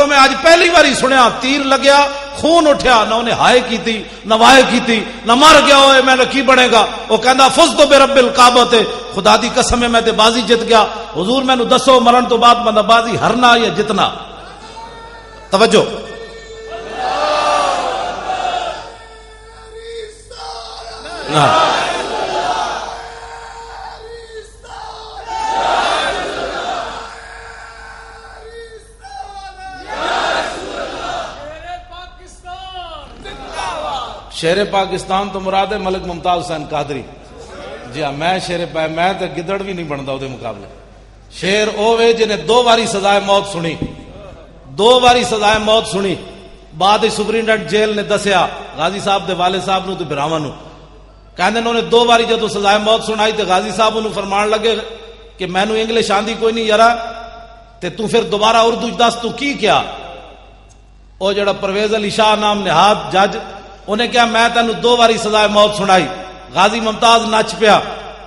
میں آج پہلی باری سنیا تیر لگیا خون اٹھیا نہ انہیں ہائے کی تھی نہ وائے کی تھی نہ مر گیا ہوئے میں نے کی بنے گا وہ کہندا فزت برب الکعبہ تے خدا دی قسم ہے میں تے بازی جت گیا حضور میں نو دسو مرن تو بعد بندہ بازی ہرنا یا جتنا توجہ شیر پاکستان تو مراد ہے ملک ممتاز حسین قادری جی ہاں میں شیر میں تو گدڑ بھی نہیں بنتا وہ مقابلے شیر اوے جنہیں 2 باری سزائے موت سنی 2 باری سزائے موت سنی بعد سپرنٹینڈنٹ جیل نے دسیا غازی صاحب دے والد صاحب نو تے براواں نو کہندے انہوں نے 2 باری جدو سزائے موت سنائی تے غازی صاحب انہوں فرمان لگے کہ میں نو انگلش آندی کوئی نہیں یارا تے تو پھر دوبارہ اردو دس تو کی کیا او جڑا پرویز علی شاہ نام نہاد جج انہیں کیا میں تینوں 2 باری سزائے موت سنائی غازی ممتاز نچ پیا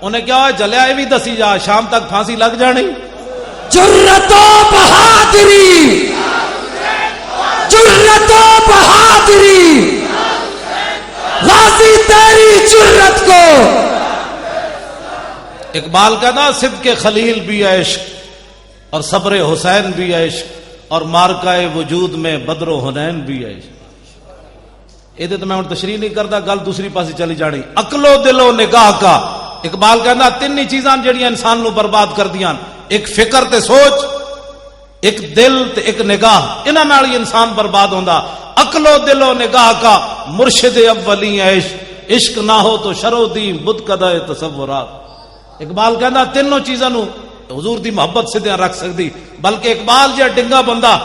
انہیں کیا جلیا یہ بھی دسی جا شام تک پھانسی لگ جانی جرت و بہادری جرت و بہادری غازی تیری جرت کو اقبال کہتا صدق خلیل بھی عشق اور صبر حسین بھی عشق اور مارکہ وجود میں بدر و حنین بھی عشق یہ تو میں تشریح نہیں کرتا گل دوسری پاسی چلی جانی عقل و دل و نگاہ کا اقبال کہنا 3 چیزاں جڑیاں انسان نو برباد کر دیاں ایک فکر تے سوچ ایک دل تے ایک نگاہ انہاں نال ہی انسان برباد ہوندا عقل و دل و نگاہ کا مرشد اولی عشق عشق نہ ہو تو شرو دی بت قدہ تصورات اقبال کہنا 3 چیزاں نو حضور دی محبت سے رکھ سکتی بلکہ اقبال جا ڈنگا بندہ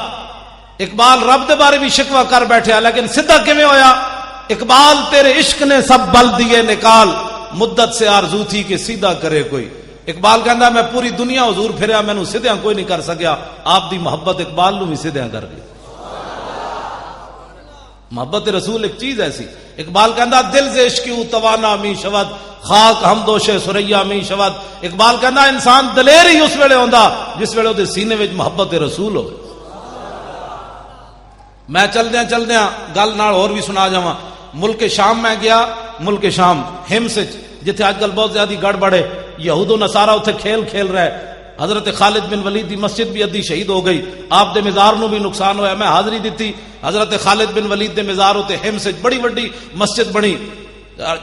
اقبال رب دے بارے بھی شکوہ کر بیٹھے لیکن سدھا کیویں ہویا اقبال تیرے عشق نے سب بل دیے نکال مدت سے آرزو تھی کہ سیدھا کرے کوئی اقبال کہندا میں پوری دنیا حضور پھریا مینوں سیدھا کوئی نہیں کر سکیا آپ دی محبت اقبال نو بھی سیدھا کر گئی محبت رسول ایک چیز ایسی اقبال کہندا دل سے عشق توانا می شود خاک ہم دوش سریا می شود اقبال کہندا انسان دلیر ہی اس ویلے ہوندا جس ویلے دے سینے وچ محبت رسول ہوئے میں چلدیاں گل نال اور بھی سنا جاواں ملک شام میں گیا ملک شام ہمس جتھے آج کل بہت زیادہ گڑبڑ ہے یہود و نصارہ اتنے کھیل رہے حضرت خالد بن ولید دی مسجد بھی ادھی شہید ہو گئی آپ دے مزار نو بھی نقصان ہویا میں حاضری دیتی حضرت خالد بن ولید دے مزار ہوتے ہمس بڑی وڈی مسجد بنی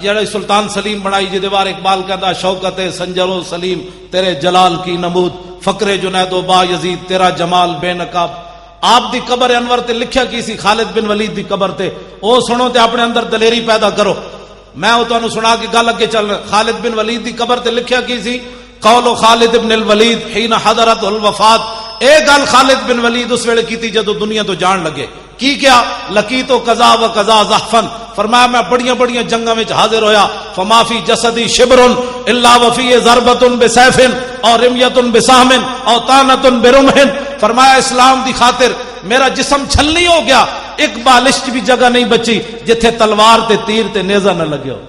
جڑا سلطان سلیم بنائی جے دیوار اقبال کہتا شوکت سنجر و سلیم تیرے جلال کی نمود فقر جنید و با یزید تیرا جمال بے نقاب آپ دی قبر انور تے لکھیا کی سی خالد بن ولید دی قبر تے او سنو تے اپنے اندر دلیری پیدا کرو میں او تانوں سنا کے گل اگے چل رہا خالد بن ولید دی قبر تے لکھیا کی سی قول خالد بن الولید حين حضرت الوفات اے گل خالد بن ولید اس ویلے کیتی جدو دنیا تو جان لگے کی کیا لقیت قضا و قضا زحفن فرمایا میں بڑیاں جنگاں وچ حاضر ہویا فما فی جسدی شبر الا وفی ضربۃ بسیف اور رمیۃ بسہم اور طعنۃ برمح فرمایا اسلام دی خاطر میرا جسم چھلنی ہو گیا ایک بالشت بھی جگہ نہیں بچی جتھے تلوار تے تیر تے نیزہ نہ لگے ہو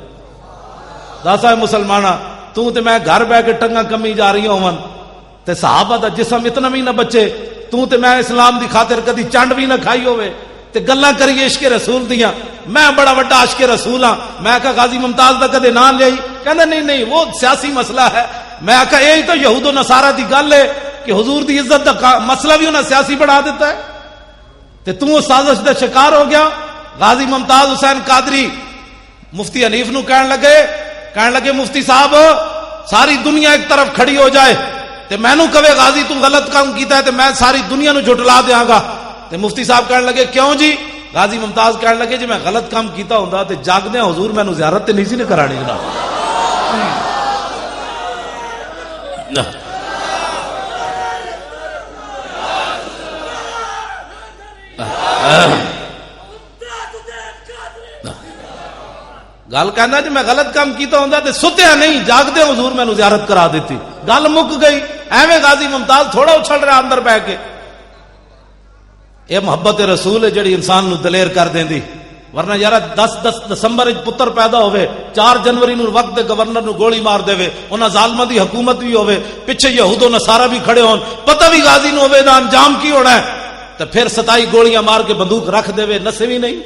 داسا مسلمانہ تو تے میں گھر بیٹھ کے ٹنگا کمی جا رہی ہوں تے صحابہ دا جسم اتنا بھی نہ بچے تو تے میں اسلام دی خاطر کدی چنڈ بھی نہ کھائی ہوئے تے گلاں کریے عشق رسول دیاں میں بڑا بڑا عاشق رسول ہاں میں کہا غازی ممتاز دا کدے نام لئی کہندا نہیں وہ سیاسی مسئلہ ہے میں کہا یہی تو یہود و نصارہ دی گل ہے کہ حضور دی عزت دا مسئلہ بھی انہاں سیاسی بنا دیتا ہے تے تو سازش دا شکار ہو گیا غازی ممتاز حسین قادری مفتی حنیف نو کہن لگے مفتی صاحب ساری دنیا ایک طرف کھڑی ہو جائے تے میں نو کہے غازی تو غلط کام کیتا ہے تے میں ساری دنیا نو جھٹلا دیاں گا تے مفتی صاحب کہن لگے کیوں جی غازی ممتاز کہن لگے جی میں غلط کام کیتا ہوندا تے جاگدے حضور میں نو زیارت تے نہیں سی نے کرانی جناب گل کہنا جی میں غلط کام کیتا ہوندا تے ستیا نہیں جاگدے حضور میں نو زیارت کرا دیتی گل مک گئی ایویں غازی ممتاز تھوڑا اچھل رہا اندر بیٹھ کے یہ محبت رسول ہے جڑی انسان نو دلیر کر دیندی ورنہ یار 10 دسمبر پتر پیدا ہوئے 4 جنوری نو وقت دے گورنر نو گولی مار دے انہاں ظالماں دی حکومت بھی ہوئے پیچھے یہود و نصارہ بھی کھڑے ہون پتہ بھی غازی نو ہوئے دا انجام کی ہونا ہے تو پھر 27 گولیاں مار کے بندوق رکھ دے وے نسے بھی نہیں.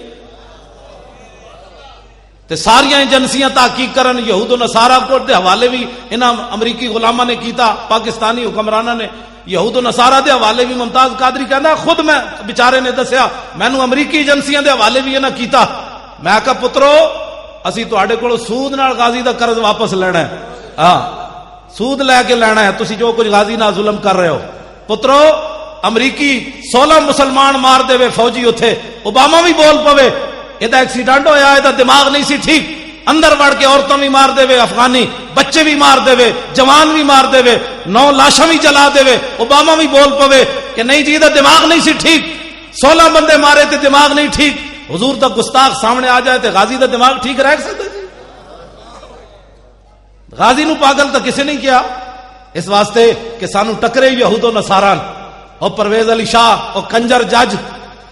تے ساریاں ایجنسیاں تحقیق کرن یہود و نصارہ کو دے حوالے بھی انہاں امریکی غلاماں نے کیتا, پاکستانی حکمراناں نے یہود و نصارہ دے حوالے بھی. ممتاز قادری کہندا خود میں بیچارے نے دسیا مینوں امریکی ایجنسیاں دے حوالے بھی انہاں کیتا. میں کہا پترو اسی تواڈے کولوں سود نال غازی دا قرض واپس لینا ہے, ہاں سود لے کے لینا ہے, تسی جو کچھ غازی نال ظلم کر رہے ہو. پترو امریکی 16 مسلمان مار دے وے فوجی اتھے, اوباما بھی بول پوے یہ ایکسیڈنٹ ہویا ہے, دماغ نہیں سی ٹھیک, اندر وڑ کے عورتوں بھی مار دے وے, افغانی بچے بھی مار دے وے, جوان بھی مار دے وے, 9 لاشاں بھی جلا دے وے. اوباما بھی بول پوے کہ نہیں جی دماغ نہیں سی ٹھیک, 16 بندے مارے تے دماغ نہیں ٹھیک. حضور دا گستاخ سامنے آ جائے تے غازی دا دماغ ٹھیک رہ سکتا جی؟ غازی نو پاگل تو کسی نہیں کیا, اس واسطے کہ سانو ٹکرے یہود و نصاران. او پرویز علی شاہ او کنجر جج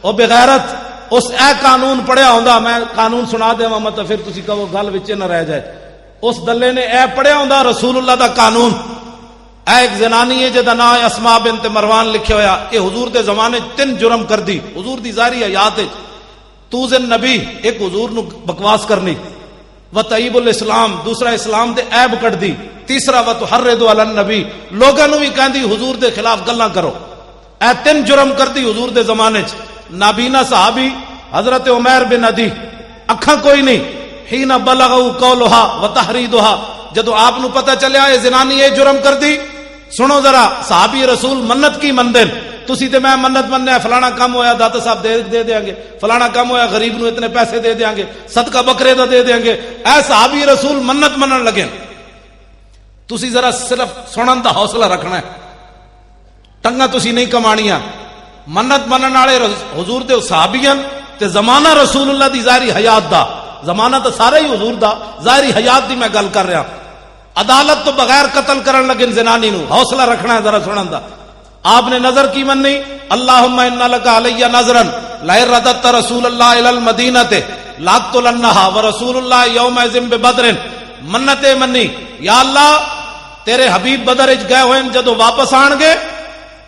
او بغیرت اس اے قانون پڑھیا ہوندا, میں قانون سنا دیواں مت پھر تسی کہو گل وچ نہ رہ جائے. اس دلے نے اے پڑھیا ہوندا رسول اللہ دا قانون. اے ایک زنانی ہے جدا نام اسماء بنت مروان لکھیا ہویا, کہ حضور دے زمانے 3 جرم کر دی حضور دی ظاہری حیات وچ. توزن نبی ایک حضور نو بکواس کرنی, وطیب الاسلام دوسرا اسلام دے عیب کٹ دی, تیسرا وتحرض علی النبی لوگاں نو بھی کہندی حضور دے خلاف گلاں کرو. اے 3 جرم کر دی حضور دے زمانے چ. نابینا صحابی حضرت عمیر بن عدی, اکھاں کوئی نہیں, حین بلغوا قولها وتحریدها جدو آپ نو پتہ چلیا یہ زنانی یہ جرم کر دی. سنو ذرا, صحابی رسول منت کی مندن, تسی تے میں منت مننے فلانا کام ہویا داتا صاحب دے دیاں گے, فلانا کام ہویا غریب نو اتنے پیسے دے دیاں گے, صدقہ بکرے دا دے دیاں گے. اے صحابی رسول منت منن لگے. تسی ذرا صرف سنن دا حوصلہ رکھنا ہے, ٹنگا تسی نہیں کمانیاں. منت منن والے حضور دے صحابیاں تے زمانہ رسول اللہ دی ظاہری حیات دا, زمانہ تو سارا ہی حضور دا, ظاہری حیات دی میں گل کر رہا. عدالت تو بغیر قتل کرن لگے زنانی نو, حوصلہ رکھنا ہے ذرا سنن دا. آپ نے نظر کی مننی, اللہم انا لک علی نظرا لئن رددت رسول اللہ الی المدینہ لاقتلنھا ورسول اللہ یومئذ ببدر. منت منی, یا اللہ تیرے حبیب بدر وچ گئے ہوئے جدو واپس آن گے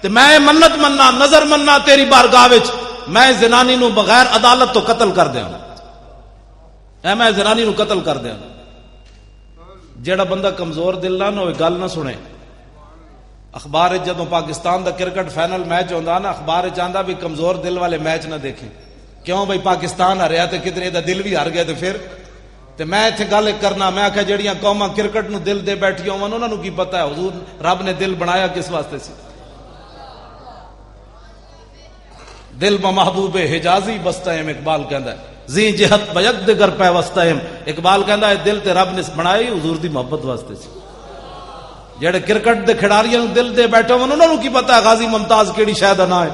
تے میں منت مننا نظر مننا تیری بارگاہ وچ, میں زنانی نو بغیر عدالت تو قتل کر دیاں. اے میں زنانی نو قتل کر دیاں. جیڑا بندہ کمزور دل نہ ہوئے گل نہ سنے. اخبار جدوں پاکستان دا کرکٹ فائنل میچ ہوندا نا, اخبار چاہندا بھی کمزور دل والے میچ نہ دیکھیں. کیوں بھائی پاکستان ہاریا تے کدھر دا دل بھی ہار گیا تے پھر تے میں ایتھے گل کرنا, میں آکھیا جڑیاں قوماں کرکٹ نو دل دے بیٹھیاں ہون انہاں نو کی پتہ ہے حضور رب نے دل بنایا کس واسطے سی. دل بمحبوب حجازی بستہم, اقبال کہندا ہے زی جہت بیک دگر پہ وستہم. اقبال کہندا ہے دل تے رب نے بنائی حضور دی محبت واسطے سی. جڑے کرکٹ دے کھڑاریاں نو دل دے بیٹھے ہون انہاں نو کی پتہ ہے غازی ممتاز کیڑی شے دا نام ہے.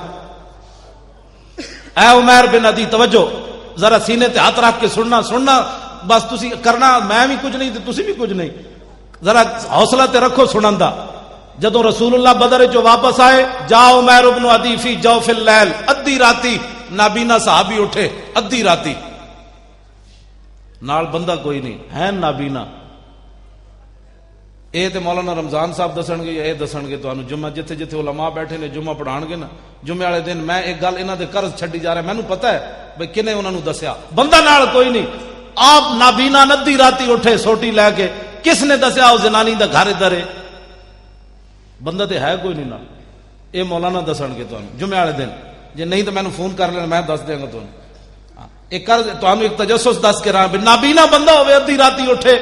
اے عمیر بن عدی توجہ ذرا سینے تے ہاتھ رکھ کے سننا بس تسی کرنا, میں بھی کچھ نہیں تے تسی بھی کچھ نہیں, ذرا حوصلہ تے رکھو سنن دا. جدوں رسول اللہ بدر جو واپس آئے, جا عمیر بن عدی فی جوف اللیل, ادھی راتی نابینا صحابی اٹھے, ادھی راتی نال بندہ کوئی نہیں ہے نابینا. اے تے مولانا رمضان صاحب دسن گے, اے دسن گے تانوں جمعہ جتھے جتھے علماء بیٹھے نے جمعہ پڑھان گے نا, جمعے والے دن میں ایک گل انہاں دے قرض چھڈی جا رہا, مینوں پتہ ہے بھئی کنے انہاں نوں دسیا, بندہ نال کوئی نہیں. آپ نابینا ندی راتی اٹھے سوٹی لے کے, کس نے دسیا او زنانی دا گھر ادھر ہے, بندہ تے ہے کوئی نہیں نال. اے مولانا دسن گے تانوں جمعے والے دن, جے نہیں تو مینوں فون کر لینا میں دس دیاں گا تانوں. ایک قرض تانوں ایک تجسس دس کے رہا, نابینا بندہ ہوے ادھی راتی اٹھے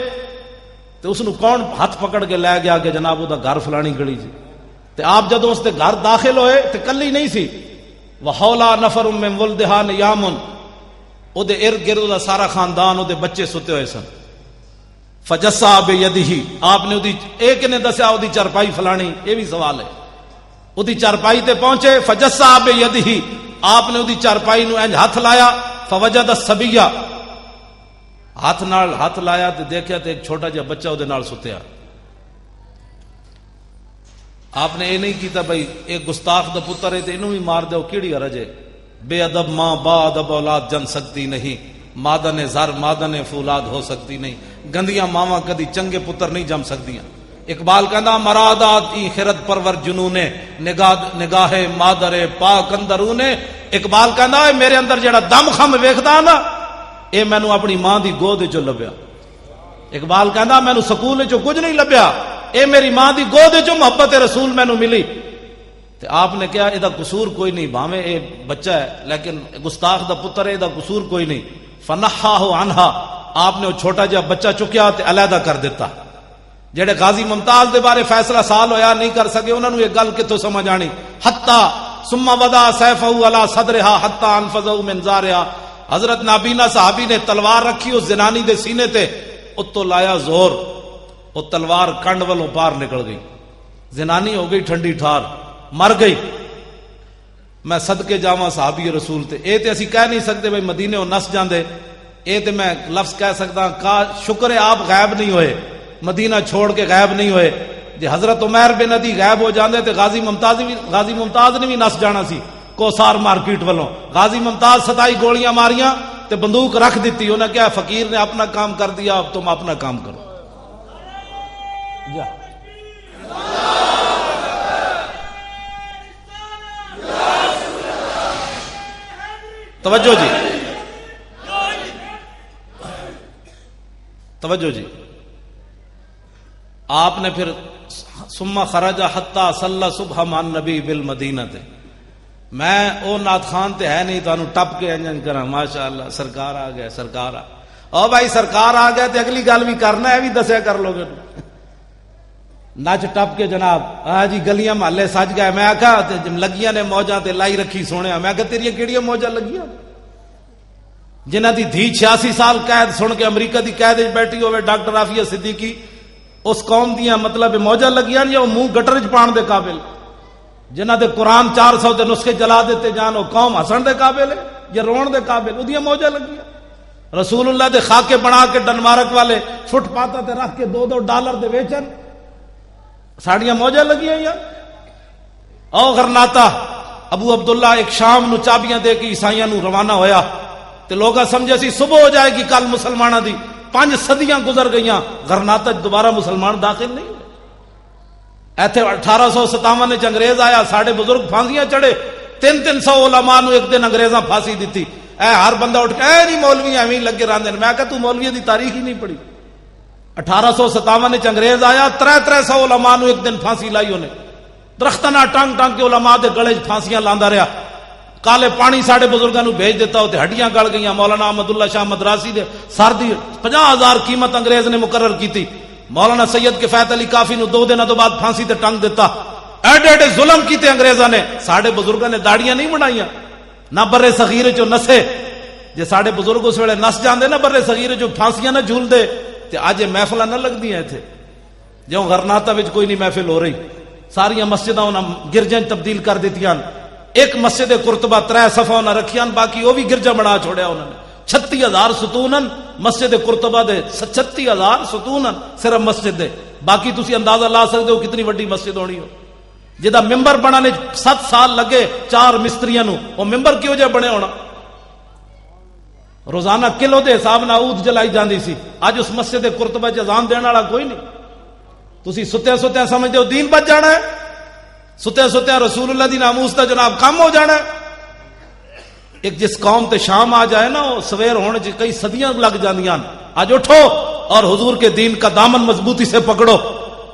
تو اس نو کون ہاتھ پکڑ کے لے گیا کہ جناب وہ دا گھر فلانی گلی جی. تے آپ جدوں اس دے گھر داخل ہوئے تے کلی نہیں سی, وحولا نفر من ولدہا نیامن, او دے ارد گرد دا سارا خاندان او دے بچے ستے ہوئے سن. فجسا بیدہ, آپ نے ایک نے دسیا او دی چرپائی فلانی, یہ بھی سوال ہے. او دی چرپائی تے پہنچے, فجسا بیدہ, آپ نے او دی چرپائی نو انج ہاتھ لایا, فوجد الصبیہ, ہاتھ نال ہاتھ لایا تے دیکھیا تے ایک چھوٹا جہا بچہ او دے نال ستیا. آپ نے یہ نہیں کیتا بھائی ایک گستاخ دا پتر ہے تے اینوں بھی مار دو, کیڑی حرج ہے. بے ادب ماں با ادب اولاد جن سکتی نہیں, مادن زر مادن فولاد ہو سکتی نہیں. گندیاں ماواں کدی چنگے پتر نہیں جم سکدیاں. اقبال کہندا مرادات ای خرد پرور جنونے نگاہ مادر پاک اندرونے. اقبال کہندا میرے اندر جڑا دم خم ویکھدا نا اے مینوں اپنی ماں دی گود وچوں لبیا. اقبال کہندا مینوں سکول وچوں کچھ نہیں لبیا، اے میری ماں دی گود وچوں محبت رسول مینوں ملی. تے آپ نے کہا اے دا قصور کوئی نہیں، بھاویں اے بچہ ہے لیکن گستاخ دا پتر ہے، اے دا قصور کوئی نہیں. فنحاہ عنہا، آپ نے وہ چھوٹا جہا بچہ چکیا تے علیحدہ کر دیتا. جڑے غازی ممتاز دے بارے فیصلہ سال ہویا نہیں کر سکے انہوں نے یہ گل کتوں سمجھ آنی. حتی ثم وضع سیفہ علی صدرہا حتی انفذہ من زارہا. حضرت نابینا صحابی نے تلوار رکھی اس زنانی دے سینے تے، اتو لایا زور، وہ تلوار کنڈ والوں پار نکل گئی. زنانی ہو گئی ٹھنڈی ٹھار، مر گئی. میں صدقے جاواں صحابی رسول تے. اے تے اسی کہہ نہیں سکتے بھائی مدینے وہ نس جاندے. اے تے میں لفظ کہہ سکتا کا شکر ہے آپ غائب نہیں ہوئے، مدینہ چھوڑ کے غائب نہیں ہوئے. جی حضرت عمیر بن عدی غائب ہو جاندے تے غازی ممتاز نے بھی نس جانا سی کوسار مارکیٹ والوں. غازی ممتاز 27 گولیاں ماریاں تے بندوق رکھ دیتی. انہیں کیا فقیر نے اپنا کام کر دیا، اب تم اپنا کام کرو. جا توجہ جی، توجہ جی. آپ نے پھر ثم خرج حتی صلی صبح مع النبی بالمدینہ تے. میں او نعت خان تے ہے نہیں تانوں ٹپ کے انجن کراں ماشاءاللہ سرکار آ گئے سرکار آ. او بھائی سرکار آ گئے تے اگلی گل بھی کرنا ہے بھی دسیا کر لو گے. نچ ٹپ کے جناب ہاں جی گلیاں محلے سج گئے. میں آکھا لگیاں نے موجاں تے لائی رکھی سونے. میں کہا تیریاں کیڑیاں موجاں لگیاں جنہ دی دھی 86 سال قید سن کے امریکہ دی قید وچ بیٹھی ہوئے ڈاکٹر عافیہ صدیقی اس قوم دیاں مطلب موجاں لگیاں یا وہ منہ گٹر وچ پان دے قابل، جنہ دے قرآن 400 دے نسخے جلا دیتے جان وہ قوم ہسن دے قابل ہے یا رون دے قابل؟ اودیاں موجاں لگیاں. رسول اللہ دے خاکے بنا کے ڈنمارک والے فٹ پاتا تے رکھ کے $2 دے ویچن ساڑیاں موجاں لگیاں. یا او غرناتا ابو عبداللہ ایک شام نو چابیاں دے کے عیسائیاں نو روانہ ہویا تے لوگا سمجھے سی صبح ہو جائے گی کل مسلمانہ دی. 5 صدیاں گزر گئیاں غرناطہ دوبارہ مسلمان داخل نہیں ہوئے. ایتھے 1857 وچ انگریز آیا، ساڑے بزرگ پھانسیاں چڑھے. 300 علماء نو ایک دن انگریزاں پھانسی دیتی. اے ہر بندہ اٹھ کے اے نہیں مولوی ایویں لگے رہندے. میں کہا تو مولوی دی تاریخ ہی نہیں پڑھی. 1857 وچ انگریز آیا، 300 علماء نو ایک دن پھانسی لائی انہیں. درختاں نال ٹانگ ٹانگ کے علماء دے گلے پھانسیاں لاندا رہیا. کالے پانی ساڑے بزرگاں نو بھیج دیتا ہوتے ہڈیاں گل گئیاں. مولانا احمد اللہ شاہ مدراسی دے سر دی 50,000 قیمت انگریز نے مقرر کیتی. مولانا سید کفایت علی کافی نو 2 دنوں تو بعد پھانسی تے ٹنگ دیتا. ایڈے ایڈے ظلم کیتے انگریزاں نے. ساڑے بزرگاں نے داڑیاں نہیں بنائیاں نہ برے صغیر چو نسے. جے ساڑے بزرگ اس ویلے نس جاندے نا برے صغیر چو پھانسیاں نہ جھول دے تے اج محفلاں نہ لگدیاں ایتھے. جو غرناطہ وچ کوئی نہیں محفل ہو رہی، ساریاں مسجداں انہاں گرجاں تبدیل کر دتیاں. ایک مسجد قرطبہ 3 صفحہ انہاں رکھیاں، باقی وہ بھی گرجا بنا چھوڑیا انہوں نے. 36,000 ستون مسجد قرطبہ دے. 36,000 ستون صرف مسجد دے. باقی تسی اندازہ لا سکتے ہو کتنی وڈی مسجد ہونی ہو. جدا ممبر بنانے 7 سال لگے 4 مستریاں نو. وہ ممبر کیوں جے بنے ہونا؟ روزانہ کلو دے حساب نال عود جلائی جاندی سی. اج اس مسجد قرطبہ چ اذان دین والا کوئی نہیں. تسی ستیا ستیا سمجھتے ہو دین بچ جانا ہے؟ ستیا ستیا رسول اللہ دی ناموس دا جناب کم ہو جانا ہے؟ ایک جس قوم تے شام آ جائے نا وہ سویر ہونے چ کئی صدیاں لگ جاندیاں. آج اٹھو اور حضور کے دین کا دامن مضبوطی سے پکڑو.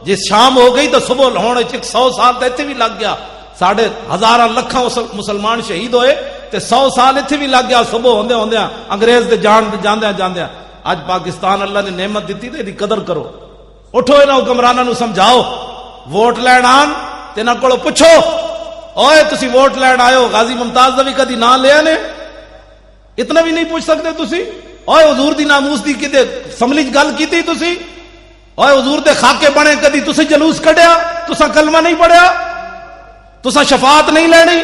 جس شام ہو گئی تو صبح ہونے چ 100 سال تے ایتھے بھی لگ گیا. ساڑھے ہزاراں لکھاں مسلمان شہید ہوئے تے 100 سال ایتھے بھی لگ گیا. صبح ہوندے ہوندے انگریز دے جاندے جاندے. اج پاکستان اللہ نے نعمت دیتی تے دی قدر کرو. اٹھو انہاں حکمراناں نو سمجھاؤ. ووٹ لین آن تے نہ کولو پوچھو اوئے تسی ووٹ لین آئے ہو غازی ممتاز دا بھی کدی نام لیا نے؟ اتنا بھی نہیں پوچھ سکتے تسی؟ اوئے حضور دی ناموس دی کدے سملی گل کیتی تسی؟ اوئے حضور دے خاکے بنے کدی تسی جلوس کڈیا؟ تسا کلمہ نہیں پڑھیا؟ تسا شفاعت نہیں لینی؟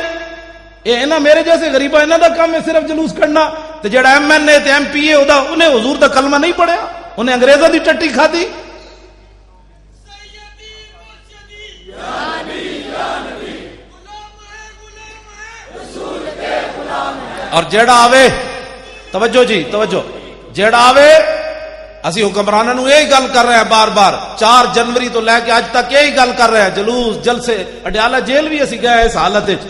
اے انہاں میرے جیسے غریباں انہاں دا کام ہے صرف جلوس کڈنا. تے جڑا ایم این اے تے ایم پی اے ہودا انہیں حضور دا کلمہ نہیں پڑھیا؟ انہیں انگریزاں دی ٹٹی کھادی؟ اور جیڑا آوے توجہ جی توجہ جیڑا آوے اسی حکمرانوں نو یہی گل کر رہے ہیں بار بار، 4 جنوری تو لے کے اج تک یہی گل کر رہے ہیں، جلوس جلسے، اڈیالہ جیل بھی اسی گئے اس حالت وچ،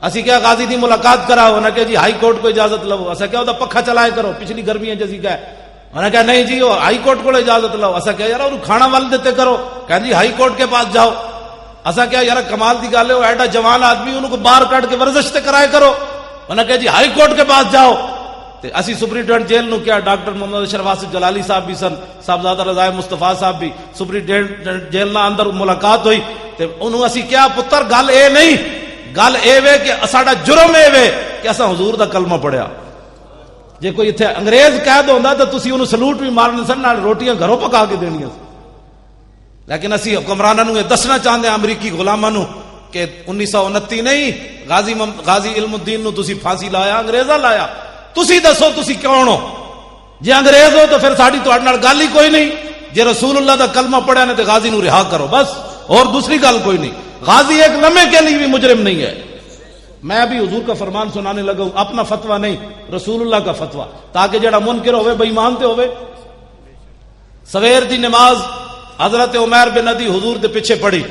اسی کیا غازی دی ملاقات کراؤ، انہاں کہ جی ہائی کورٹ کو اجازت لو، اسا کیا دا پکھا چلائے کرو، پچھلی گرمیاں جسی گئے، انہاں کہا نہیں جی وہ ہائی کورٹ کو اجازت لو، اسا کیا یار انہوں کھانا ول دیتے کرو، کہا جی ہائی کورٹ کے پاس جاؤ، اسا کیا یار کمال دی گل ہے وہ ایڈا جوان آدمی انہوں کو باہر کٹ کے ورزش تے کرائے کرو، انہاں کہا جی ہائی کورٹ کے پاس جاؤ، تے اسی سپرنٹینڈنٹ جیل نو کیا ڈاکٹر محمد اشرف آصف جلالی صاحب بھی سن، صاحبزادہ رضوی مصطفیٰ صاحب بھی، سپرنٹینڈنٹ جیل نہ اندر ملاقات ہوئی، تے انہوں اسی کیا پتر گل اے نہیں، گل اے وے کہ ساڈا جرم اے وے کہ اساں حضور دا کلمہ پڑھیا، جے کوئی ایتھے انگریز قید ہوندا تے تسی انہوں سلوٹ بھی مارنے سن، نال روٹیاں گھروں پکا کے دینیاں سن، لیکن اسی حکمراناں نوں یہ دسنا چاہندے ہیں امریکی غلاماں نوں کہ 1929 نہیں غازی علم الدین نوں تسی پھانسی لایا، انگریزاں لایا، تسی دسو تسی کون ہو، جے انگریز ہو تو پھر ساڈی تہاڈے نال گل ہی کوئی نہیں، جے رسول اللہ دا کلمہ پڑھیا نے تے غازی نوں رہا کرو بس، اور دوسری گل کوئی نہیں، غازی ایک لمحے کے لیے بھی مجرم نہیں ہے۔ میں ابھی حضور کا فرمان سنانے لگا ہوں، اپنا فتویٰ نہیں، رسول اللہ کا فتویٰ، تاکہ جڑا منکر ہوئے بے ایمان تے ہوئے۔ سویر دی نماز حضرت عمیر بن ندی حضور دے پیچھے پڑھی،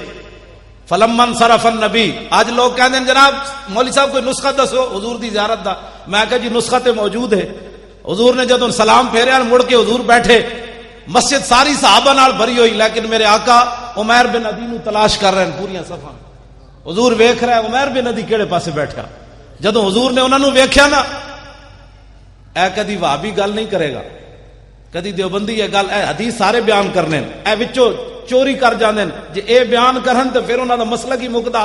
فلما انصرف النبی، آج لوگ کہتے ہیں جناب مولوی صاحب کوئی نسخہ دسو حضور دی زیارت دا، میں کہا جی نسخہ تے موجود ہے، حضور نے جدوں سلام پھیریا مڑ کے حضور بیٹھے، مسجد ساری صحابہ نال بھری ہوئی، لیکن میرے آقا عمیر بن ندی نو تلاش کر رہے ہیں پوریاں صفاں، حضور ویکھ رہا ہے عمیر بن ندی کیڑے پاسے بیٹھا، جدوں حضور نے انہاں نو ویکھیا نا، اے کدی وہابی گل نہیں کرے گا، کدی دیوبندی یہ گل، اے حدیث سارے بیان کرنے، اے وچوں چوری کر جاندے، جے اے بیان کرن تے پھر انہاں دا مسئلہ کی مکدا،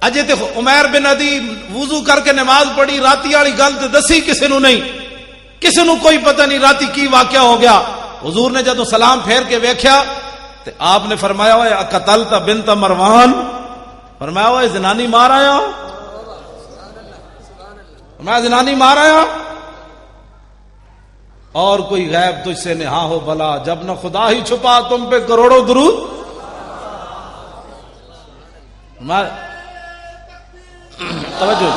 اجے تے عمیر بن ندی وضو کر کے نماز پڑھی، راتی والی گل تے دسی کسے نو نہیں، کسے نو کوئی پتہ نہیں راتی کی واقعہ ہو گیا، حضور نے جدوں سلام پھیر کے ویکھیا تے آپ نے فرمایا ہوئے قتلت بنت مروان، فرمایا ہوئے زنانی مار آیا، فرمایا زنانی مار آیا، اور کوئی غیب تجھ سے نہا ہو بھلا، جب نہ خدا ہی چھپا تم پہ کروڑوں درود، توجہ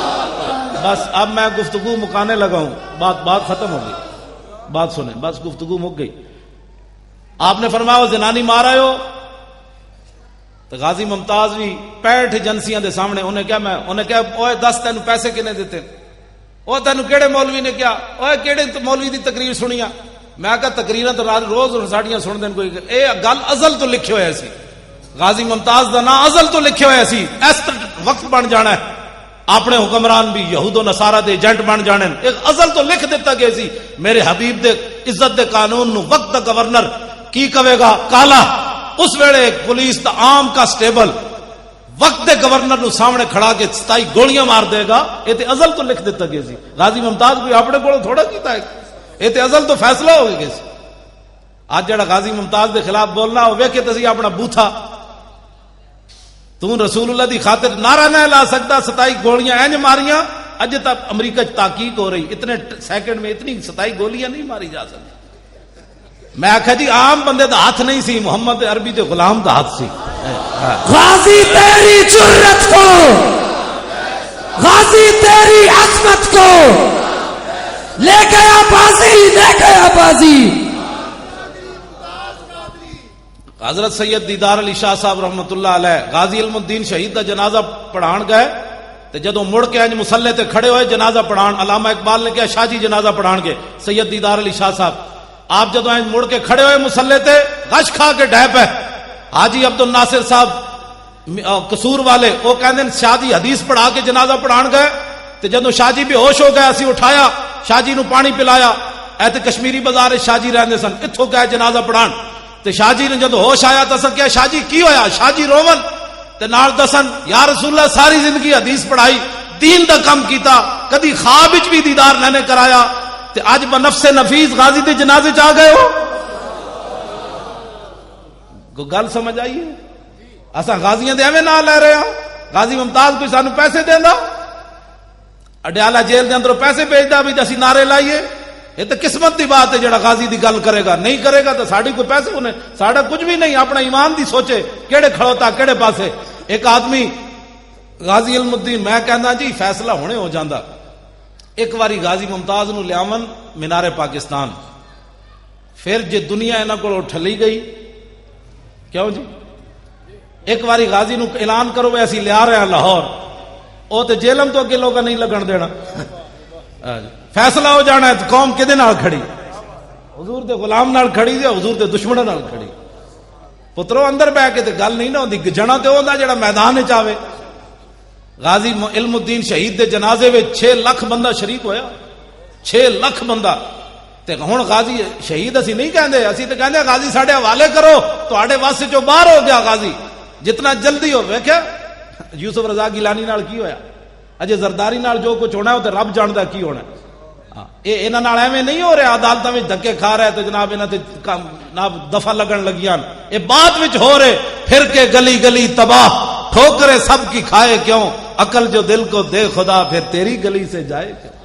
بس اب میں گفتگو مکانے لگا ہوں، بات ختم ہو گئی، بات سنیں بس گفتگو مک گئی۔ آپ نے فرمایا زنانی مار آئے ہو، تو غازی ممتاز بھی 65 ایجنسیاں دے سامنے انہیں کیا اوے دس تینوں پیسے کنے دیتے، وہ تینوں کیڑے مولوی نے کیا، اوے کیڑے مولوی دی تقریر سنیا، میں کہا تقریراں تو روز ساڈیاں سن دین، کوئی اے گل ازل تو لکھے ہوئے سی، غازی ممتاز دا نام ازل تو لکھے ہوئے سی، اس وقت بن جانا ہے، اپنے حکمران بھی یہود و نصارہ دے ایجنٹ بن جانے، ایک ازل تو لکھ دیتا گیا سی، میرے حبیب دے عزت دے قانون نو وقت دا گورنر کی کہے گا کالا، اس ویلے ایک پولیس دا عام کانسٹیبل وقت دے گورنر نو سامنے کھڑا کے 27 گولیاں مار دے گا، یہ تے ازل تو لکھ دیتا گیا سی، غازی ممتاز کوئی اپنے کو تھوڑا کیتا ہے، یہ تے ازل تو فیصلہ ہو گیا سی۔ آج جڑا غازی ممتاز دے خلاف بولنا ہو ویکھے تسی اپنا بوتھا، تو رسول اللہ دی خاطر نعرہ نہ لا سکتا، 27 گولیاں اینج ماریاں، اج تک امریکہ تحقیق ہو رہی، اتنے سیکنڈ میں اتنی 27 گولیاں نہیں ماری جا سکتی۔ میں آخا جی عام بندے دا ہاتھ نہیں سی، محمد عربی دے غلام دا ہاتھ سی۔ غازی تیری جرت کو، غازی تیری عظمت کو لے گیا بازی، لے گیا بازی۔ حضرت سید دیدار علی شاہ صاحب رحمۃ اللہ علیہ غازی علم الدین شہید دا جنازہ پڑھان گئے، تے جدوں مڑ کے انج مصلے تے کھڑے ہوئے جنازہ پڑھان، علامہ اقبال نے کہا شاہ جی جنازہ پڑھان گے، سید دیدار علی شاہ صاحب آپ جدوں انج مڑ کے کھڑے ہوئے مصلے تے غش کھا کے ڈہ پے، حاجی عبد الناصر صاحب قصور والے وہ کہندے شاہ جی حدیث پڑھا کے جنازہ پڑھان گئے، تے جدوں شاہ جی بے ہوش ہو گئے اسی اٹھایا، شاہ جی نو پانی پلایا، اے تے کشمیری بازار شاہ جی رہندے سن، اتھوں گئے جنازہ پڑھان، تے شاہ جی نے جدو ہوش آیا تو کیا شاہ جی کی ہویا، شاہ جی روون تے نال دسن یا رسول اللہ ساری زندگی حدیث پڑھائی، دین دا کم کیتا، کدی خواب وچ بھی دیدار نہ نے کرایا، تے اج بنفس نفیس غازی دے جنازے چ آ گئے ہو۔ کو گل سمجھ آئی ہے؟ اساں غازیاں دے ایویں نہ لے رہے ہاں، غازی ممتاز کوئی سانو پیسے دیندا، اڈیالہ جیل دے اندروں پیسے بھیجدا بھی اسی نعرے لائیے، یہ تو قسمت دی بات ہے جڑا غازی دی گل کرے گا، نہیں کرے گا تو ساڑی کوئی پیسے انہیں، ساڑا کچھ بھی نہیں، اپنا ایمان دی سوچے کیڑے کھڑوتا کیڑے پاسے۔ ایک آدمی غازی علم الدین میں کہنا جی فیصلہ ہونے ہو جاندہ، ایک واری غازی ممتاز نو لیامن مینار پاکستان، پھر جی دنیا انہاں کو ٹھلی گئی کیوں جی ایک باری غازی نو اعلان کرو وے اسی لیا رہے ہیں لاہور او تے جیلم تو اگے لوگا نہیں لگن دینا فیصلہ ہو جانا ہے تو قوم کدے نال کھڑی حضور دے غلام نال کھڑی تے حضور دے دشمناں نال کھڑی پترو اندر بہ کے تے گل نہیں نہ ہوندی جنا تے ہوندا جڑا میدان وچ آوے غازی علم الدین شہید دے جنازے وچ 6 لاکھ بندہ شریک ہویا 6 لاکھ بندہ تے ہن غازی شہید اسی نہیں کہندے اسی تے کہندے غازی ساڈے حوالے کرو تواڈے واسطے جو باہر ہو گیا غازی جتنا جلدی ہو ویکھیا یوسف رضا گیلانی نال کی ہویا اجے زرداری نال جو کچھ ہونا ہے او تے رب جاندا کی ہونا ہے اے انہاں نال ایویں نہیں ہو رہا عدالتاں وچ دھکے کھا رہا ہے تے جناب انہاں تے جناب دفع لگن لگیاں اے بعد وچ ہو رہے پھر کے گلی گلی تباہ ٹھوکرے سب کی کھائے کیوں عقل جو دل کو دے خدا پھر تیری گلی سے جائے کیوں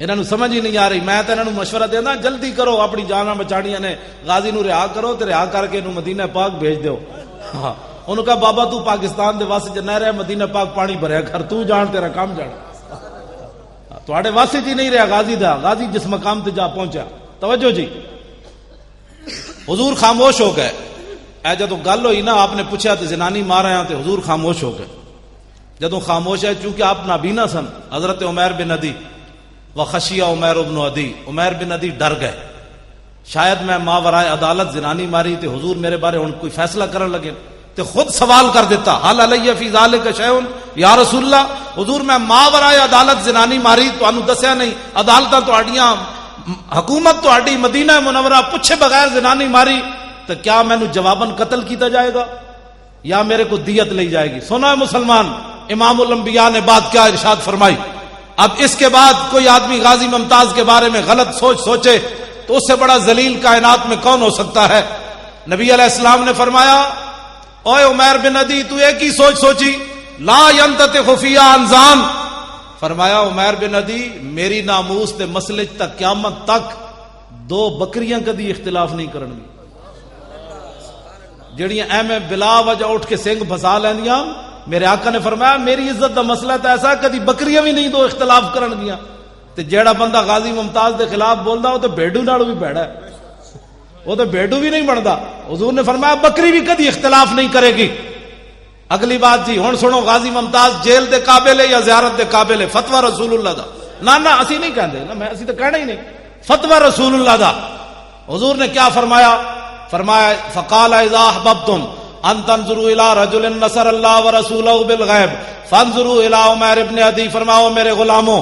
انہاں نوں سمجھ ہی نہیں آ رہی میں تے انہاں نوں مشورہ دیندا جلدی کرو اپنی جاناں بچاڑیاں نے غازی نوں رہا کرو تے رہا کر کے انہوں مدینہ پاک بھیج دیو ہاں انہوں کہا بابا تو پاکستان دے واسطے نہ رہے مدینہ پاک پانی بھریا کر تو جان تیرا کام جان تواڈے واسطے جی نہیں رہا غازی دا غازی جس مقام تے جا پہنچا توجہ جی حضور خاموش ہو گئے اے جدوں گل ہوئی نا آپ نے پوچھا تے زنانی مارا ہیں تے حضور خاموش ہو گئے جدوں خاموش ہے چونکہ آپ نابینا سن حضرت عمیر بن عدی وخشیہ عمیر بن عدی عمیر بن عدی ڈر گئے شاید میں ماورائے عدالت زنانی ماری تے حضور میرے بارے ہن کوئی فیصلہ کرن لگے تے خود سوال کر دیتا حل علیہ فی ذالک شیء یا رسول اللہ حضور میں ماورائے عدالت زنانی ماری تانوں دسیا نہیں عدالتاں تہاڈیاں حکومت تہاڈی مدینہ منورہ پوچھے بغیر زنانی ماری تو کیا مینوں جواباً قتل کیتا جائے گا یا میرے کو دیت لی جائے گی سنا ہے مسلمان امام الانبیاء نے بات کیا ارشاد فرمائی اب اس کے بعد کوئی آدمی غازی ممتاز کے بارے میں غلط سوچے تو اس سے بڑا ذلیل کائنات میں کون ہو سکتا ہے نبی علیہ السلام نے فرمایا اوے عمیر بن عدی تو ایک ہی سوچی لا ينتطق فی انزان فرمایا عمیر بن عدی میری ناموس تے مسئلے تک قیامت تک 2 بکریاں کدی اختلاف نہیں کرن گی جڑیاں ایویں بلا وجہ اٹھ کے سنگ پھسا لیندیاں میرے آقا نے فرمایا میری عزت دا مسئلہ تو ایسا کدی بکریاں بھی نہیں 2 اختلاف کرن گیاں تے جیڑا بندہ غازی ممتاز دے خلاف بولدا وہ تے بھیڈو نال بھی بھڑا ہے وہ تو بھیڈو بھی نہیں بنتا حضور نے فرمایا بکری بھی کدی اختلاف نہیں کرے گی اگلی بات جی ہن سنو غازی ممتاز جیل دے قابل ہے یا زیارت دے قابل ہے فتوی رسول اللہ دا نہ اسی نہیں کہندے نا میں اسی تو کہنا ہی نہیں فتوی رسول اللہ دا حضور نے کیا فرمایا فقال اذا احببتم ان تنظروا الى رجل نصر اللہ ورسولہ بالغیب فانظروا الى عمیر ابن عدی فرماؤ میرے غلاموں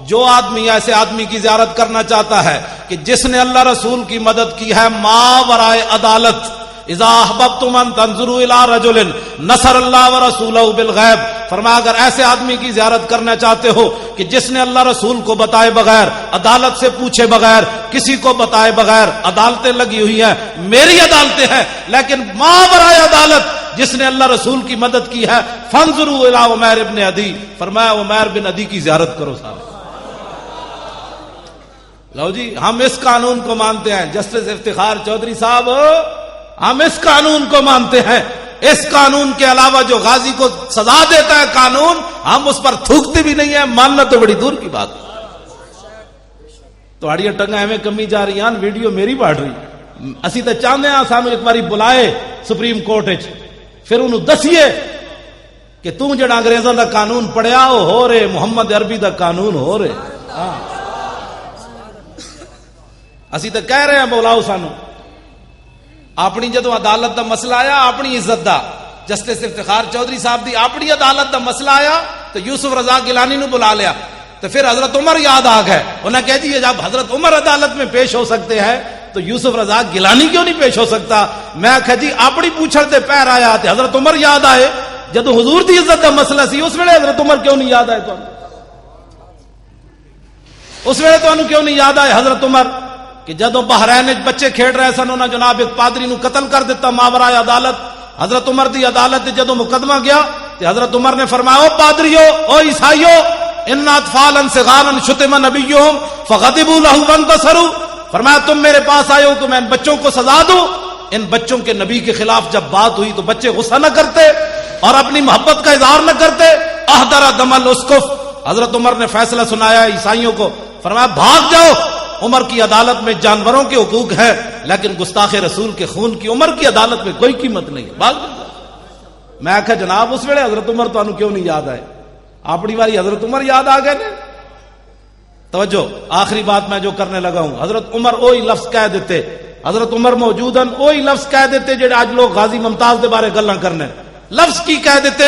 جو آدمی ایسے آدمی کی زیارت کرنا چاہتا ہے کہ جس نے اللہ رسول کی مدد کی ہے ماورائے عدالت اذا احببتم ان تنظروا الى رجل نصر اللہ ورسولہ بالغیب فرمایا اگر ایسے آدمی کی زیارت کرنا چاہتے ہو کہ جس نے اللہ رسول کو بتائے بغیر عدالت سے پوچھے بغیر کسی کو بتائے بغیر عدالتیں لگی ہوئی ہیں میری عدالتیں ہیں لیکن ماورائے عدالت جس نے اللہ رسول کی مدد کی ہے فانظروا الى عمیر ابن عدی فرمایا عمیر بن عدی کی زیارت کرو صاحب لو جی ہم اس قانون کو مانتے ہیں جسٹس افتخار چودھری صاحب ہم اس قانون کو مانتے ہیں اس قانون کے علاوہ جو غازی کو سزا دیتا ہے قانون ہم اس پر تھوکتے بھی نہیں ہیں ماننا تو بڑی دور کی بات تہاڑی ٹنگا ایویں کمی جا رہی ہیں ویڈیو میری بڑھ رہی اسی تو چاہتے ہیں سانو ایک باری بلائے سپریم کورٹ پھر انہوں دسیے کہ تم جڑا انگریزاں دا قانون پڑھیا وہ ہو رہے محمد عربی دا قانون ہو رہے اسی تو کہہ رہے ہیں بولاؤ سانو اپنی جدو عدالت دا مسئلہ آیا اپنی عزت دا جسٹس افتخار چودھری صاحب دی اپنی عدالت دا مسئلہ آیا تو یوسف رضا گیلانی نو بلا لیا تو پھر حضرت عمر یاد آ گئے انہیں کہہ دیے جب حضرت عمر عدالت میں پیش ہو سکتے ہیں تو یوسف رضا گیلانی کیوں نہیں پیش ہو سکتا میں کہا جی اپنی پوچھڑ دے پیر آیا تے حضرت عمر یاد آئے جدو حضور دی عزت دا مسئلہ سی اس ویلے حضرت عمر کیوں نہیں یاد آئے تو اس ویلے تو کیوں نہیں یاد آئے حضرت عمر کہ جدو بحرین بچے کھیڑ رہے سن انہوں نے جناب ایک پادری نو قتل کر دیتا ماورائے عدالت حضرت عمر دی عدالت جدو مقدمہ گیا تو حضرت عمر نے فرمایا او پادریو او عیسائیو ان اطفالا صغارا شتم نبیہم فغضبوا له وانتصروا فرمایا تم میرے پاس آئے ہو تو میں ان بچوں کو سزا دوں ان بچوں کے نبی کے خلاف جب بات ہوئی تو بچے غصہ نہ کرتے اور اپنی محبت کا اظہار نہ کرتے احضر دم الاسقف حضرت عمر نے فیصلہ سنایا عیسائیوں کو فرمایا بھاگ جاؤ عمر کی عدالت میں جانوروں کے حقوق ہیں، لیکن گستاخ رسول کے خون کی عمر کی عدالت میں کوئی قیمت نہیں ہے۔ میں آخا جناب اس ویلے حضرت عمر تانوں کیوں نہیں یاد آئے؟ اپنی باری حضرت عمر یاد آ گئے نے۔ توجہ، آخری بات میں جو کرنے لگا ہوں، حضرت عمر وہی لفظ کہہ دیتے، حضرت عمر موجود ہیں وہی لفظ کہہ دیتے جڑے آج لوگ غازی ممتاز دے بارے گلاں کرنے، لفظ کی کہہ دیتے۔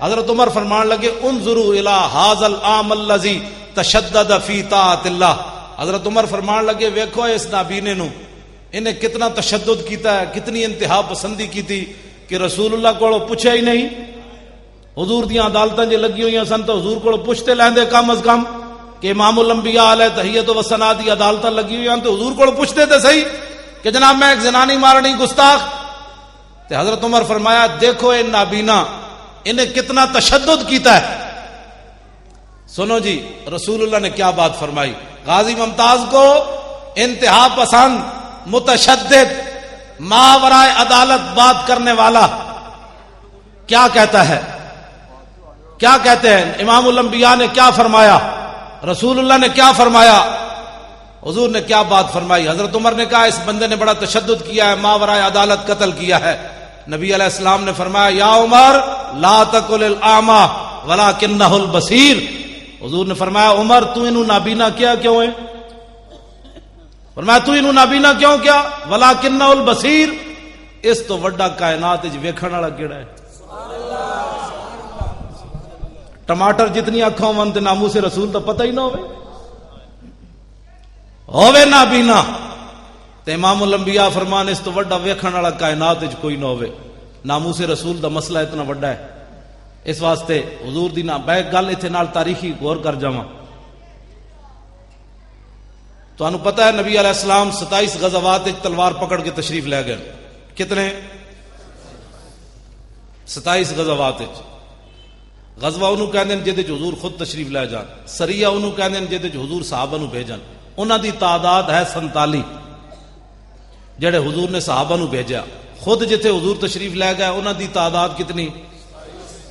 حضرت عمر فرمان لگے انظروا الی ھذا العام الذی تشدد فی طاعت اللہ۔ حضرت عمر فرمان لگے ویکھو اس نابینے نو، انہیں کتنا تشدد کیتا ہے، کتنی انتہا پسندی کی تھی کہ رسول اللہ کو پوچھا ہی نہیں۔ حضور دیاں عدالتاں جے لگی ہوئی سن تو حضور کو پوچھتے لیندے کم از کم کہ امام الانبیاء علیہ تحیت و ثنا دی عدالتاں لگی ہوئی ہیں تو حضور کو پوچھتے تھے صحیح کہ جناب میں ایک زنانی مارنی گستاخ۔ تو حضرت عمر فرمایا دیکھو اے نابینا انہیں کتنا تشدد کیتا ہے۔ سنو جی رسول اللہ نے کیا بات فرمائی، غازی ممتاز کو انتہا پسند، متشدد، ماورائے عدالت بات کرنے والا کیا کہتا ہے، کیا کہتے ہیں؟ امام الانبیاء نے کیا فرمایا، رسول اللہ نے کیا فرمایا، حضور نے کیا بات فرمائی؟ حضرت عمر نے کہا اس بندے نے بڑا تشدد کیا ہے، ماورائے عدالت قتل کیا ہے۔ نبی علیہ السلام نے فرمایا یا عمر لا تقل الاعمى ولکنہ البصیر۔ حضور نے فرمایا عمر تو انہوں نابینا کیا کیوں ہے؟ فرمایا تو انہوں نابینا کیوں کیا؟ ولکنہ البصیر، اس تو وڈا کائنات وچ ویکھن والا کیڑا ہے؟ ٹماٹر جتنی اکھاں ہون تے ناموس رسول تو پتہ ہی نہ ہوے نابینا تے امام الانبیاء فرمان اس تو وڈا ویکھن والا کائنات وچ کوئی نہ ہوے۔ ناموس رسول دا مسئلہ اتنا وڈا ہے، اس واسطے حضور دی نا بیک گل ایتھے نال تاریخی غور کر جاواں۔ تانوں پتہ ہے نبی علیہ السلام 27 غزوات وچ تلوار پکڑ کے تشریف لے گئے، کتنے؟ 27 غزوات وچ۔ غزوہ انہوں کہندے جے وچ حضور خود تشریف لے جان، سریہ انہوں کہندے جے وچ حضور صحابہ نو بھیجن، انہاں دی تعداد ہے 47 جڑے حضور نے صحابہ نو بھیجا۔ خود جتھے حضور تشریف لے گئے انہاں دی تعداد کتنی؟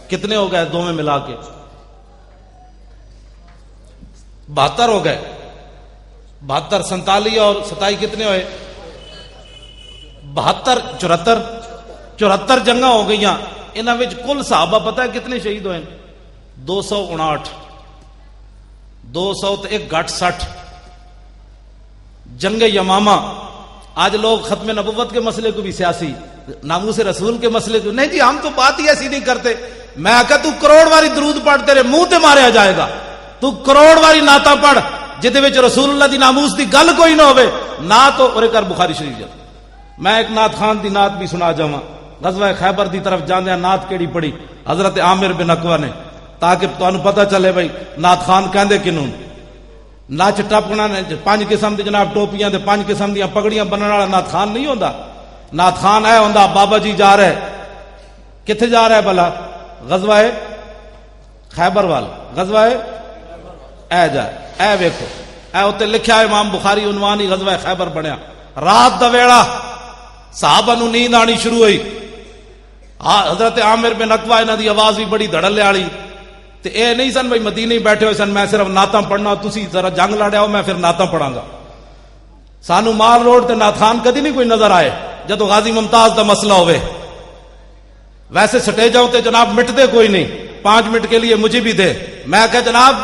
کتنے ہو گئے دونوں ملا کے؟ 72 ہو گئے۔ 72 47 اور 27 کتنے ہوئے؟ 72 74 جنگاں ہو گئیاں۔ انہاں وچ کل صحابہ پتہ ہے کتنے شہید ہوئے؟ 259۔ 200 تے ایک گھٹ 60۔ جنگ یمامہ، آج لوگ ختم نبوت کے مسئلے کو بھی سیاسی، ناموس رسول کے مسئلے کو نہیں جی ہم تو بات ہی ایسی نہیں کرتے۔ میں آکا تو کروڑ واری درود پڑھ تیرے منہ تے ماریا جائے گا، تو کروڑ واری نعتاں پڑھ جدے وچ رسول اللہ دی ناموس دی گل کوئی نہ ہوے، نعت اور کر بخاری شریف جا۔ میں ایک نعت خان دی نعت بھی سنا جاواں۔ غزوہ خیبر دی طرف جاندیاں نعت کیڑی پڑھی حضرت عامر بن عقبہ نے، تاکہ تانوں پتہ چلے بھائی نعت خان کہندے کنوں۔ نچ ٹپنا نے 5 قسم دی جناب ٹوپیاں تے 5 قسم دیاں پگڑیاں بننے والا نعت خان نہیں ہوندا۔ نعت خان اے ہوندا بابا جی جا رہے، کتھے جا رہا ہے بھلا؟ غزوہ خیبر وال، غزوہ اے جا اے ویکھو اے اوتے لکھیا ہے امام بخاری عنوان ہی غزوہ خیبر بنیا۔ رات دا ویڑا صحابہ نو نیند آنی شروع ہوئی، حضرت عامر بن عقبہ انہاں دی آواز بھی بڑی دھڑلے والی، تے اے نہیں سن بھائی مدینے بیٹھے ہوئے سن میں صرف نعتاں پڑھنا، تسی ذرا جنگ لڑیا ہو میں پھر نعتاں پڑھاں گا۔ سانو مال روڈ تے نعت خان کدی نہیں کوئی نظر آئے جدو غازی ممتاز دا مسئلہ ہوئے۔ ویسے سٹیجاں تے جناب مٹتے کوئی نہیں، 5 منٹ کے لیے مجھے بھی دے۔ میں کہ جناب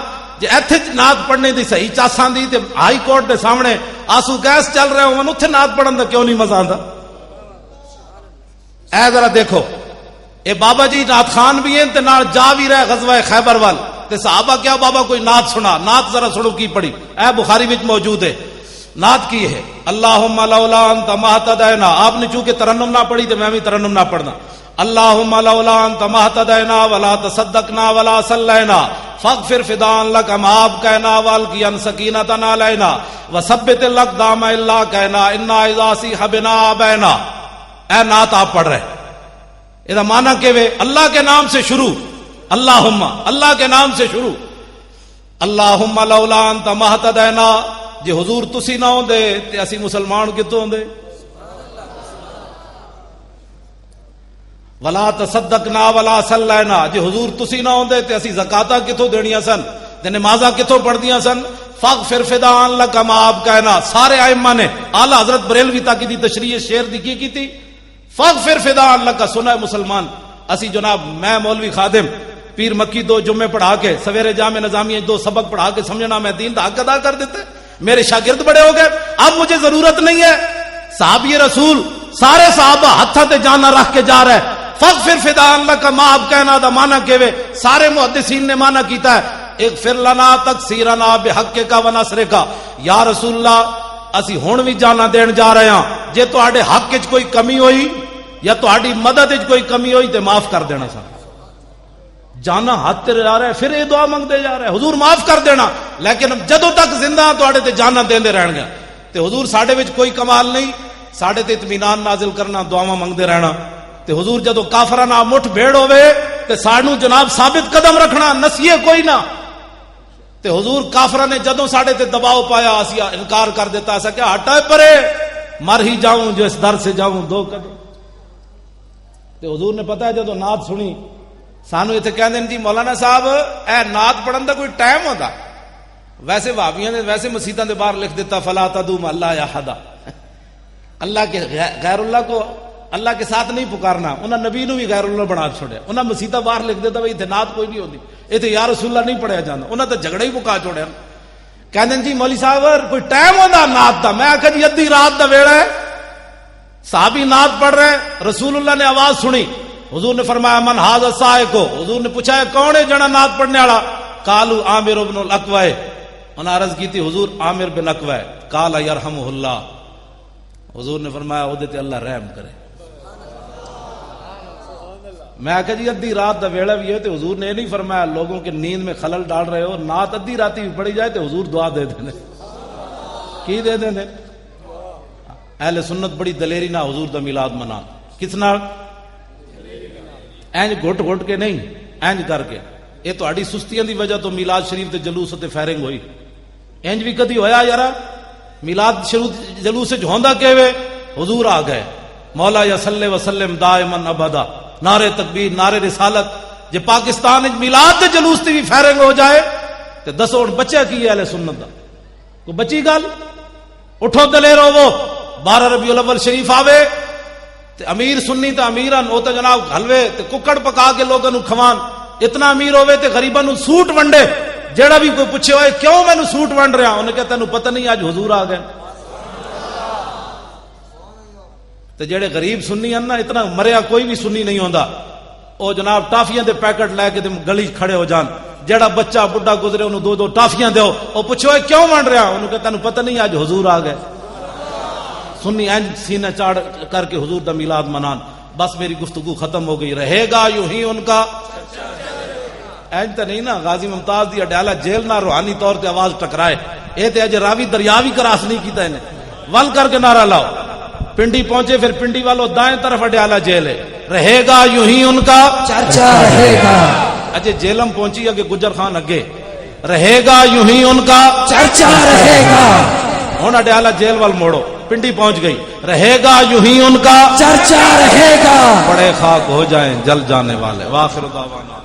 جے ایتھے نعت پڑھنے دی صحیح چاساں دی تے ہائی کورٹ دے سامنے آنسو گیس چل رہے ہون اوتھے نعت پڑھن دا کیوں نہیں مزہ آندا؟ اے ذرا دیکھو اے بابا جی نعت خان بھی ہیں تے نال جا بھی رہے غزوہ خیبر وال، تے صحابہ کیا بابا کوئی نعت سنا، نعت ذرا سنو کی پڑھی، اے بخاری وچ موجود ہے۔ نعت کی ہے اللہم لولا انت ما اہتدینا، آپ نے چونکہ ترنم نہ پڑھی تو میں بھی ترنم نہ پڑھنا۔ اللہم لولا انت ما اہتدینا ولا تصدقنا ولا صلینا فاغفر فداء لک، معاف کہنا والقیا سکینۃ علینا وثبت الاقدام الا کہنا انا اذا صحبنا ابینا۔ اے نعت آپ پڑھ رہے، یہ معنی کہ اللہ کے نام سے شروع، اللہم اللہ کے نام سے شروع، اللہم لولا انت ما اہتدینا، جے حضور تسی نہ ہوندے تے اسی مسلمان کتوں ہوندے؟ ولا تصدقنا ولا صلینا، جے حضور تسی نہ ہوندے تے اسی زکاتاں کتوں دینیاں سن تے نمازاں کتوں پڑھدیاں سن؟ فاغفر فداء لک ما آپ کہنا سارے ائمہ نے اعلی حضرت بریلوی تک دی تشریح شعر دی کی تھی فاغفر فداء لک. سنا مسلمان اسی جناب میں مولوی خادم پیر مکی 2 جمعے پڑھا کے سویرے جامع نظامیہ 2 سبق پڑھا کے سمجھنا میں دین دا حق ادا کر دیتے. میرے شاگرد بڑے ہو گئے, اب مجھے ضرورت نہیں ہے. صحابی رسول سارے صحابہ ہتھاں تے جانا رکھ کے جا رہے ہیں. فاغفر فداء لک ما آپ کہنا دا معنی کیوے سارے محدثین نے معنی کیتا ہے اغفر لنا تقصیرنا بحقک و نصرک. یا رسول اللہ اسی ہن بھی جانا دین جا رہے ہاں, جے تواڈے حق وچ کوئی کمی ہوئی یا تواڈی مدد وچ کوئی کمی ہوئی تے معاف کر دینا. سا جانا ہاتھ تے جا رہا ہے پھر یہ دعا منگتے جا رہا ہے حضور معاف کر دینا, لیکن جدوں تک زندہ تواڈے تے جانا دیندے رہن گے. تے حضور ساڈے وچ کوئی کمال نہیں, ساڈے تے اطمینان نازل کرنا دعاواں منگتے رہنا. تے حضور جدوں کافراں نال مٹھ بھیڑ ہوے تے سانو جناب ثابت قدم رکھنا نسیے کوئی نہ. تے حضور کافراں نے جدوں ساڈے تے دباؤ پایا اسی انکار کر دیتا ایسا کہ ہٹا پرے مر ہی جاؤں جو اس در سے جاؤں 2 قدم. تے حضور نے پتہ ہے جدوں نعت سنی سانو اتنے کہہ دیں جی مولانا صاحب اے نعت پڑھن دا کوئی ٹائم ہوتا, ویسے بھابیاں نے ویسے مسیتاں دے باہر لکھ دیتا فلا تدعو مع اللہ احدا, اللہ کے غیر اللہ کو اللہ کے ساتھ نہیں پکارنا. انہاں نبی نو بھی غیر اللہ بنا چھوڑیا, انہاں مسیتاں باہر لکھ دیتا بھائی اتنے نعت کوئی نہیں ہوتی, اتنے یا رسول اللہ نہیں پڑھیا جاتا. انہاں تے جھگڑے ہی مکا چھوڑیا. کہندے جی مولوی صاحب کوئی ٹائم ہوتا نعت دا. میں آکھا جی ادھی رات دا ویڑا ہے, صحابی نعت پڑھ رہے, رسول اللہ نے آواز سنی, حضور نے فرمایا من ھذا السائق. حضور نے پوچھا ہے کون ہے جنا نعت پڑھنے والا؟ قالوا عامر بن الاقوع. انہوں نے عرض کی تھی حضور عامر بن اقوع. قال یرحمہ اللہ. حضور نے فرمایا اودے تے اللہ رحم کرے. میں کہا جی ادھی رات دا ویڑا بھی ہے تو حضور نے یہ نہیں فرمایا لوگوں کے نیند میں خلل ڈال رہے ہو, نعت ادھی راتی بھی پڑھی جائے تو حضور دعا دے دیں. کی دے دیں؟ اہل سنت بڑی دلیری نہ حضور دا میلاد منا. کس نال؟ اینج گھٹ گھٹ کے نہیں, اینج کر کے. یہ تہاڈی سستیاں دی وجہ تو میلاد شریف تے جلوس تے فائرنگ ہوئی. اینج بھی کدی ہویا یارا میلاد شریف جلوس وچ ہوندا کیویں؟ حضور آ گئے مولا یا صلی وسلم دائما ابدا, نعرے تکبیر نعرے رسالت. جے پاکستان وچ میلاد تے جلوس تے بھی فائرنگ ہو جائے تے دسو ہن بچا کی ہے اہل سنت دا؟ کوئی بچی گل؟ اٹھو دلیر ہوو. 12 ربیع الاول شریف آوے تے امیر سنی تے امیران او تے جناب حلوے تے ککڑ پکا کے لوگاں نو کھوان. اتنا امیر ہوے تے غریباں نو سوٹ ونڈے. جیڑا بھی کوئی پوچھے ہوئے کیوں مینوں سوٹ ونڈ رہا, انہیں کہا تینوں پتہ نہیں اج حضور آ گئے. تے جیڑے غریب سنی ہیں نا, اتنا مریا کوئی بھی سنی نہیں ہوندا, او جناب ٹافیاں دے پیکٹ لے کے گلی کھڑے ہو جان. جیڑا بچہ بڈھا گزرے انہوں 2 ٹافیاں دیو. او پوچھے ہوئے کیوں ونڈ رہا, انہوں کہا تینوں پتہ نہیں اج حضور آ گئے. سنی اینج سینہ چاڑ کر کے حضور دا میلاد منان. بس میری گفتگو ختم ہو گئی. رہے گا یوں ہی ان کا اینج تو نہیں نا غازی ممتاز دی اڈیالہ جیل نہ روحانی طور تے آواز ٹکرائے. اے تے اج راوی دریا بھی کراس نہیں کیتا انہیں. ول کر کے نعرہ لاؤ. پنڈی پہنچے پھر پنڈی والوں دائیں طرف اڈیالہ جیل ہے. رہے گا یوں ہی ان کا چرچا رہے گا. اجے جیلم پہنچی اگے گجر خان اگے. رہے گا یوں ہی ان کا چرچا رہے گا. ہن اڈیالہ جیل وال موڑو. پنڈی پہنچ گئی. رہے گا یوں ہی ان کا چرچا رہے گا. بڑے خاک ہو جائیں جل جانے والے. واخر دعوانا